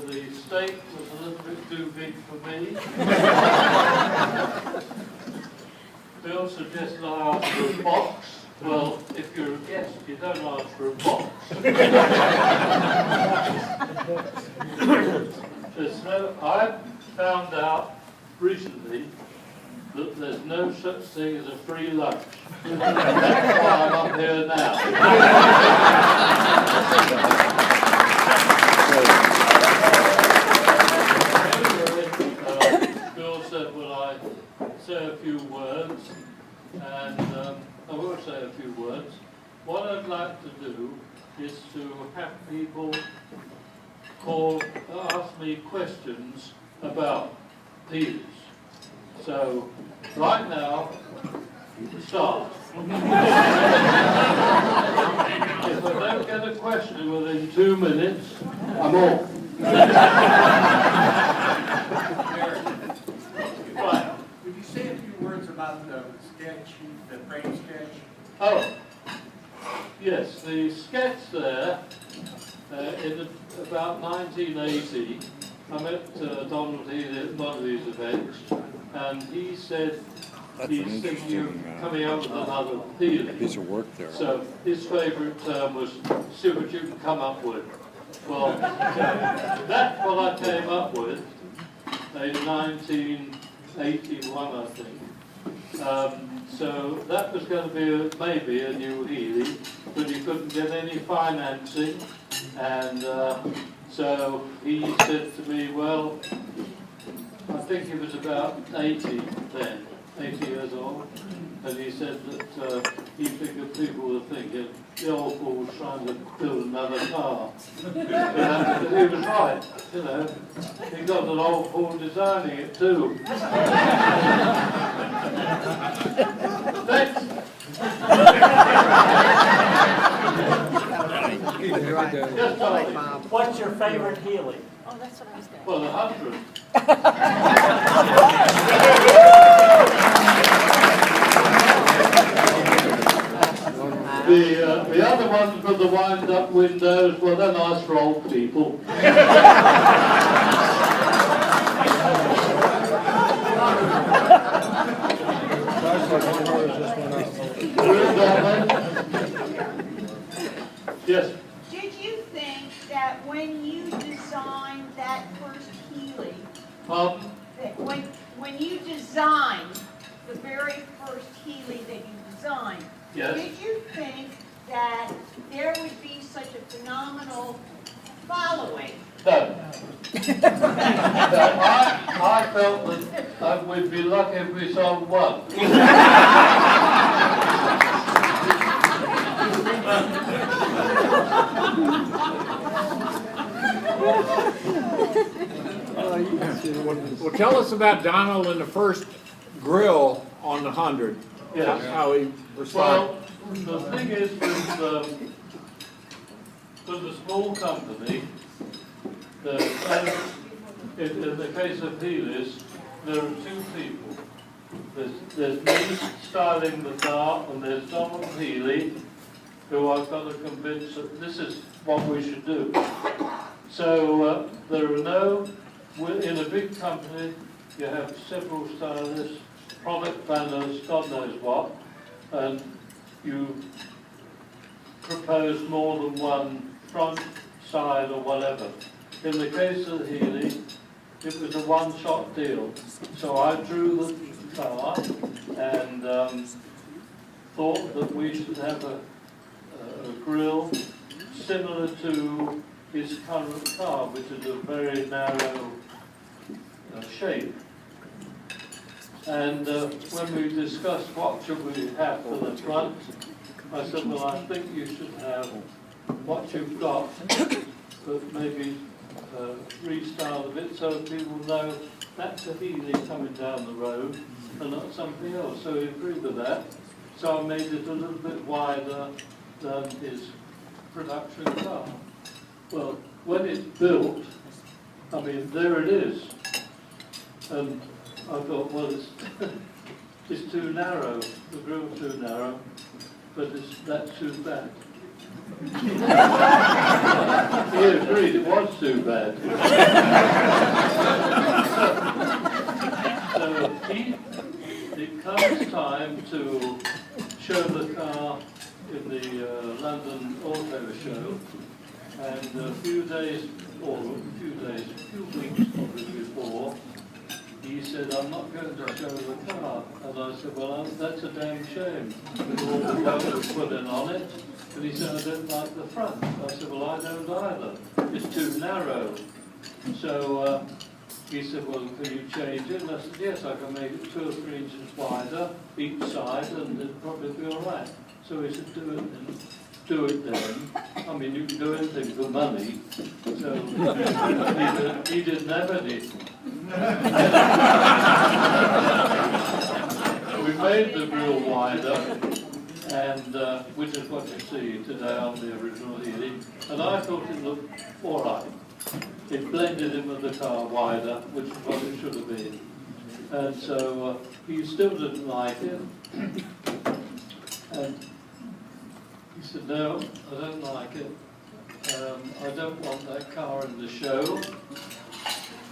the steak was a little bit too big for me. Bill suggested I ask for a box. Well, if you're a guest, you don't ask for a box. So I found out recently that there's no such thing as a free lunch. That's why I'm up here now. Bill said, will I say a few words? And I will say a few words. What I'd like to do is to have people ask me questions about peas. So, right now, start. If I don't get a question within 2 minutes, I'm off. Right. Would you say a few words about the sketch, the frame sketch? Oh, yes, the sketch there, in about 1980, I met Donald Healy at one of these events, and he said he's thinking of coming up with another Healy. Piece of work there. So his favourite term was, see what you can come up with. Well, that's what I came up with in 1981, I think. So that was going to be maybe a new Healy, but he couldn't get any financing, and so he said to me, well, I think he was about 80 then, 80 years old, and he said that he figured people were thinking the old fool was trying to build another car. But he was right, you know. He got an old fool designing it too. Next. Yes, Charlie. What's your favorite Healy? Oh, that's what I was going to Well, 100. The other ones with the wind-up windows, well, they're nice for old people. Yes. Did you think that when you designed that first Healy, that when you designed the very first Healy that you designed, Yes. did you think that there would be such a phenomenal following? No. I felt that we'd be lucky if we sold one. Well, tell us about Donald and the first grill on the 100. Yes. How he responded. Well, the thing is with a small company, in the case of Healy's, there are two people. There's me styling the car, and there's Donald Healy, who I've got to convince that this is what we should do. So there are no, in a big company, you have several stylists, product planners, God knows what, and you propose more than one front, side, or whatever. In the case of Healy, it was a one-shot deal. So I drew the car and thought that we should have a grille similar to his current car, which is a very narrow shape. And when we discussed what should we have for the front, I said, well, I think you should have what you've got, but maybe restyle a bit so people know that's a Healy coming down the road and not something else. So he agreed with that. So I made it a little bit wider than his production car. Well, when it's built, I mean, there it is. And I thought, well, it's too narrow, the grill's too narrow, but that's too bad. He agreed it was too bad. So it comes time to show the car in the London Auto Show, and a few weeks probably before, he said, I'm not going to show the car. And I said, well, that's a damn shame, with all the work we've put in on it. And he said, I don't like the front. I said, well, I don't either. It's too narrow. So he said, well, can you change it? And I said, yes, I can make it 2 or 3 inches wider each side, and it'll probably be all right. So he said, do it then. Do it then. I mean, you can do anything for money. So he didn't have any. We made the grill wider, and which is what you see today on the original Healey. And I thought it looked all right. It blended in with the car wider, which is what it should have been. And so he still didn't like it. And he said, no, I don't like it. I don't want that car in the show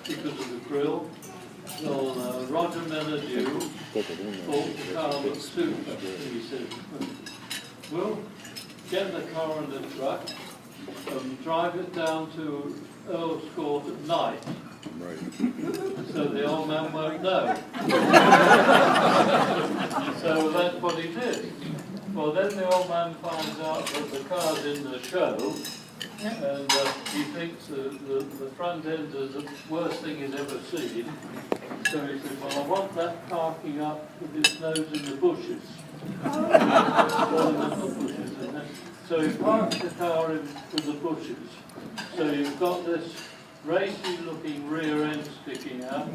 because of the grill. Well, Roger Menadieu bought the car that suits us. He said, we'll get the car in the truck and drive it down to Earl's Court at night. Right. So the old man won't know. So that's what he did. Well, then the old man finds out that the car's in the show, and he thinks the front end is the worst thing he's ever seen. So he said, well, I want that parking up with its nose in the bushes. So he parks the car in with the bushes. So you've got this racy-looking rear end sticking out,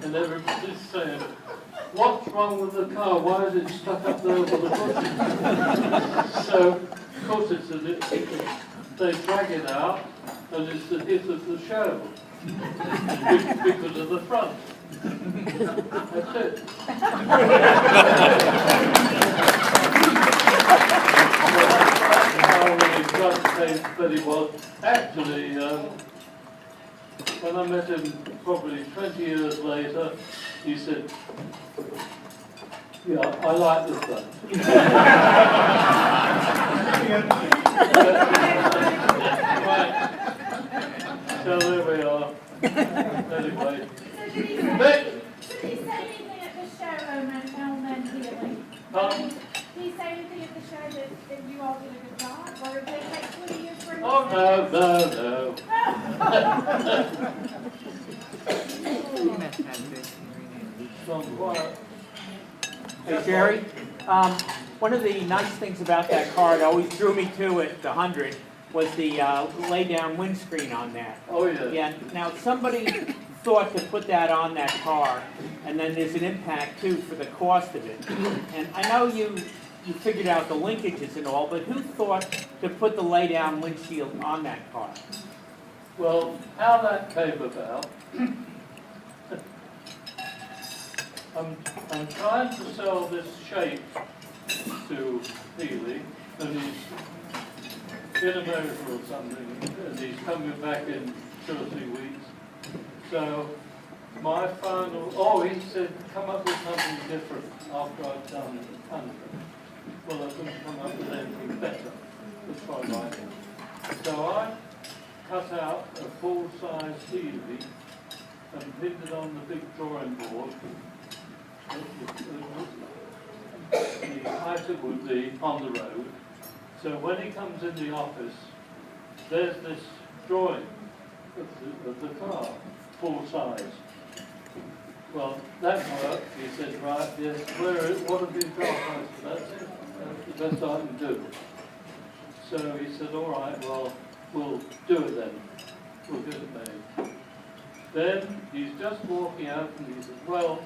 and everybody's saying, what's wrong with the car? Why is it stuck up there with the bushes? So, of course, they drag it out, and it's the hit of the show because of the front. That's it. But he was actually, when I met him probably 20 years later, he said, yeah, I like the front. Right. So there we are. Anyway. Did he say anything at the show, Old Man Healey? Pardon? Did he say anything at the show that you all did a good job? Or did they take 20 years for him? Oh, no. Gone quiet. Hey, Gerry, one of the nice things about that car that always drew me to it, the 100, was the lay-down windscreen on that. Oh, yeah. Yeah, now somebody thought to put that on that car, and then there's an impact, too, for the cost of it. And I know you figured out the linkages and all, but who thought to put the lay-down windshield on that car? Well, how that came about, I'm trying to sell this shape to Healey, and he's in America or something, and he's coming back in 2 or 3 weeks. So my final, he said, come up with something different after I've done 100. Well, I couldn't come up with anything better. That's quite right. So I cut out a full-size Healey and pinned it on the big drawing board. The height it would be on the road. So when he comes in the office, there's this drawing of the car, full size. Well, that worked. He said, right, yes, what have you got? I said, that's it. That's the best I can do. So he said, all right, well, we'll do it then. We'll get it made. Then he's just walking out and he said, well,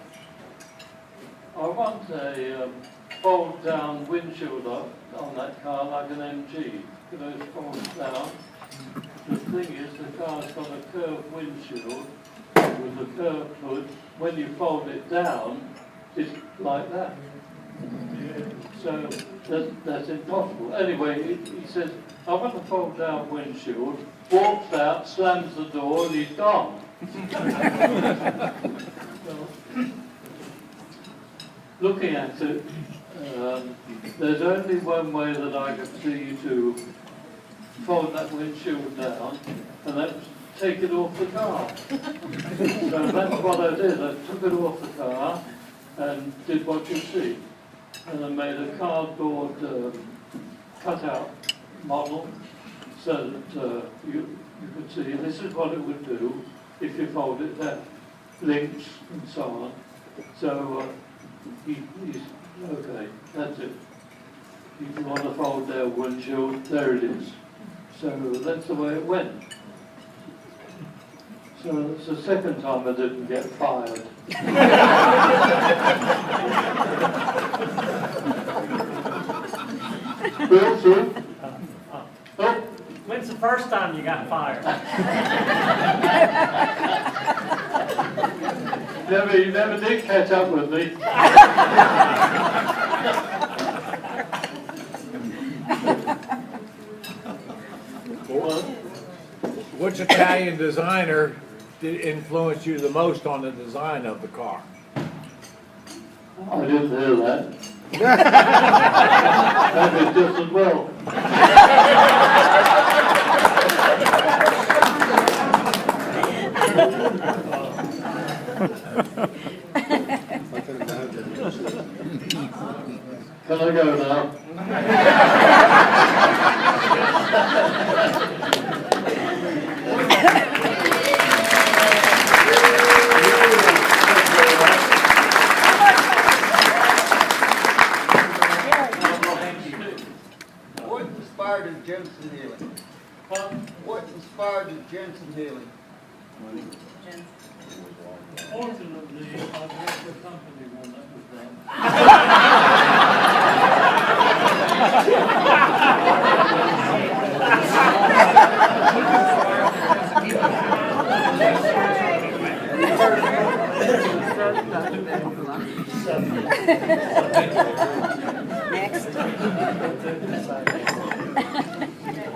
I want a fold-down windshield on that car like an MG. You know, it folds down. The thing is, the car's got a curved windshield with a curved hood. When you fold it down, it's like that. So that's impossible. Anyway, he says, I've got a fold down windshield, walks out, slams the door, and he's gone. Looking at it, there's only one way that I could see to fold that windshield down, and that's take it off the car. So that's what I did. I took it off the car and did what you see. And I made a cardboard cutout model so that you could see this is what it would do if you fold it down. Links and so on. So he's okay, that's it. If you want to fold their windshield, there it is. So that's the way it went. So it's the second time I didn't get fired. Bill, sir? Oh. When's the first time you got fired? You never did catch up with me. Which Italian designer did influence you the most on the design of the car? I didn't hear that. Maybe just as well. Can I go now? What inspired the Jensen Healy? What inspired the Jensen Healy? Fortunately, I've worked for a company when that was done.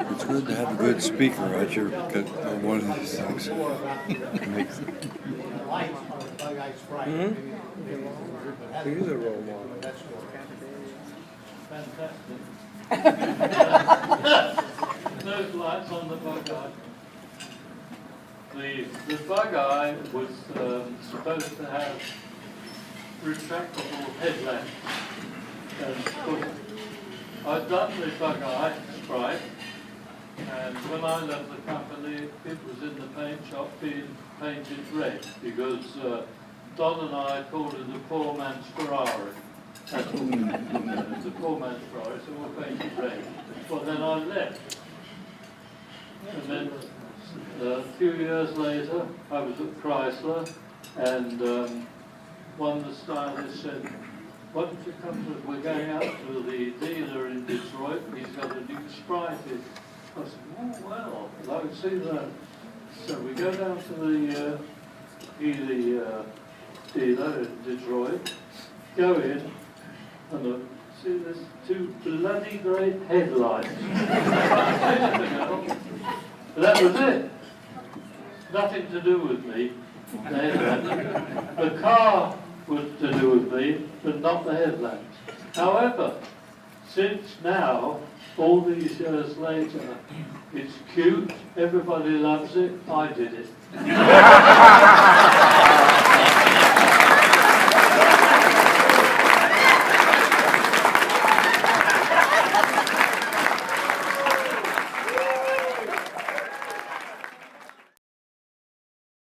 It's good to have a good speaker right here because one of these things makes it. He's a role model. Fantastic. Those lights on the bug eye. The bug eye was supposed to have retractable headlamps. And of course, I'd done the bug eye stripe, and when I left the company, it was in the paint shop being painted red because Don and I called it the poor man's Ferrari. That's all. It's the poor man's Ferrari, so we're painted red. Well, then I left. And then a few years later, I was at Chrysler, and one of the stylists said, "Why don't you come to us? We're going out to the dealer in Detroit, and he's got a new Sprite." I said, "Oh, well, I would see that." So we go down to the dealer in Detroit, go in, and look, see there's two bloody great headlights. That was it. Nothing to do with me. The car was to do with me, but not the headlamps. However, since now, all these years later, it's cute, everybody loves it, I did it.